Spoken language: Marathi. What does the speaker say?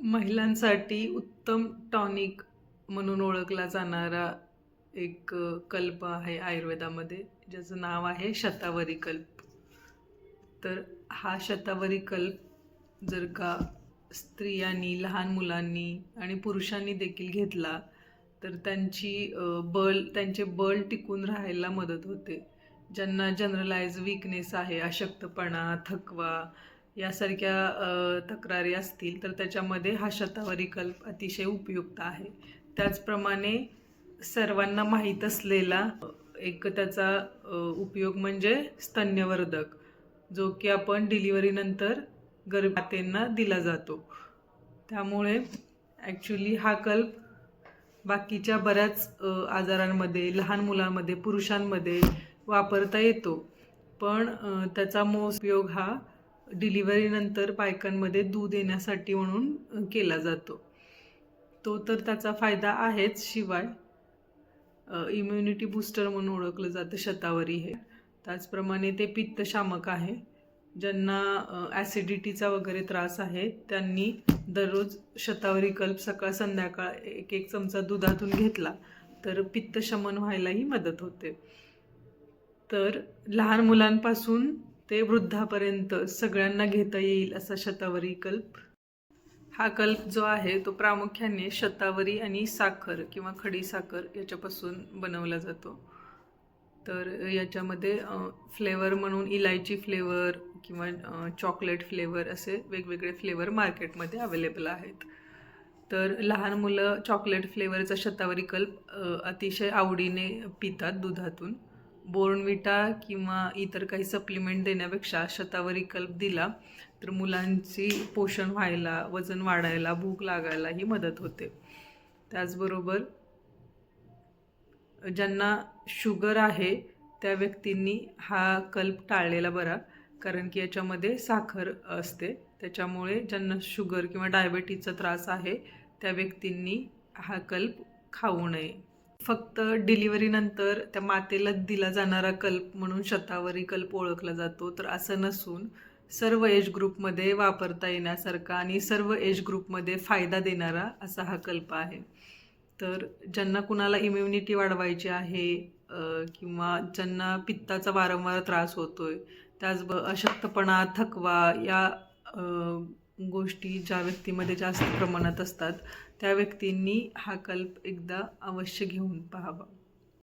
महिलांसाठी उत्तम टॉनिक म्हणून ओळखला जाणारा एक कल्प आहे आयुर्वेदामध्ये, ज्याचं नाव आहे शतावरी कल्प. तर हा शतावरी कल्प जर का स्त्रियांनी, लहान मुलांनी आणि पुरुषांनी देखील घेतला तर त्यांचे बळ टिकून राहायला मदत होते. ज्यांना जनरलाइज वीकनेस आहे, अशक्तपणा, थकवा यासारख्या तक्रारी असतील तर त्याच्यामध्ये हा शतावरी कल्प अतिशय उपयुक्त आहे. त्याचप्रमाणे सर्वांना माहीत असलेला एक त्याचा उपयोग म्हणजे स्तन्यवर्धक, जो की आपण डिलिव्हरीनंतर गर्भमातेंना दिला जातो. त्यामुळे ॲक्च्युली हा कल्प बाकीच्या बऱ्याच आजारांमध्ये, लहान मुलांमध्ये, पुरुषांमध्ये वापरता येतो. पण त्याचा मोस्ट उपयोग हा डिलिव्हरीनंतर बायकांमध्ये दूध येण्यासाठी म्हणून केला जातो. तो तर त्याचा फायदा आहेच, शिवाय इम्युनिटी बूस्टर म्हणून ओळखलं जातं शतावरी हे. त्याचप्रमाणे ते पित्तशामक आहे. ज्यांना ॲसिडिटीचा वगैरे त्रास आहे त्यांनी दररोज शतावरी कल्प सकाळ संध्याकाळ एक एक चमचा दुधातून घेतला तर पित्तशमन व्हायलाही मदत होते. तर लहान मुलांपासून ते वृद्धापर्यंत सगळ्यांना घेता येईल असा शतावरी कल्प. हा कल्प जो आहे तो प्रामुख्याने शतावरी आणि साखर किंवा खडीसाखर याच्यापासून बनवला जातो. तर याच्यामध्ये फ्लेवर म्हणून इलायची फ्लेवर किंवा चॉकलेट फ्लेवर असे वेगवेगळे फ्लेवर मार्केटमध्ये अवेलेबल आहेत. तर लहान मुलं चॉकलेट फ्लेवरचा शतावरी कल्प अतिशय आवडीने पितात दुधातून. बोर्नविटा किंवा इतर काही सप्लिमेंट देण्यापेक्षा शतावरी कल्प दिला तर मुलांची पोषण व्हायला, वजन वाढायला, भूक लागायलाही मदत होते. त्याचबरोबर ज्यांना शुगर आहे त्या व्यक्तींनी हा कल्प टाळलेला बरा, कारण की याच्यामध्ये साखर असते. त्याच्यामुळे ज्यांना शुगर किंवा डायबेटीजचा त्रास आहे त्या व्यक्तींनी हा कल्प खाऊ नये. फक्त डिलिव्हरीनंतर त्या मातेला दिला जाणारा कल्प म्हणून शतावरी कल्प ओळखला जातो, तर असं नसून सर्व एज ग्रुपमध्ये वापरता येण्यासारखा आणि सर्व एज ग्रुपमध्ये फायदा देणारा असा हा कल्प आहे. तर ज्यांना कुणाला इम्युनिटी वाढवायची आहे किंवा ज्यांना पित्ताचा वारंवार त्रास होतोय, अशक्तपणा, थकवा या गोष्टी ज्या व्यक्तीमध्ये जास्त प्रमाणात असतात त्या व्यक्तींनी हा कल्प एकदा अवश्य घेऊन पाहावा.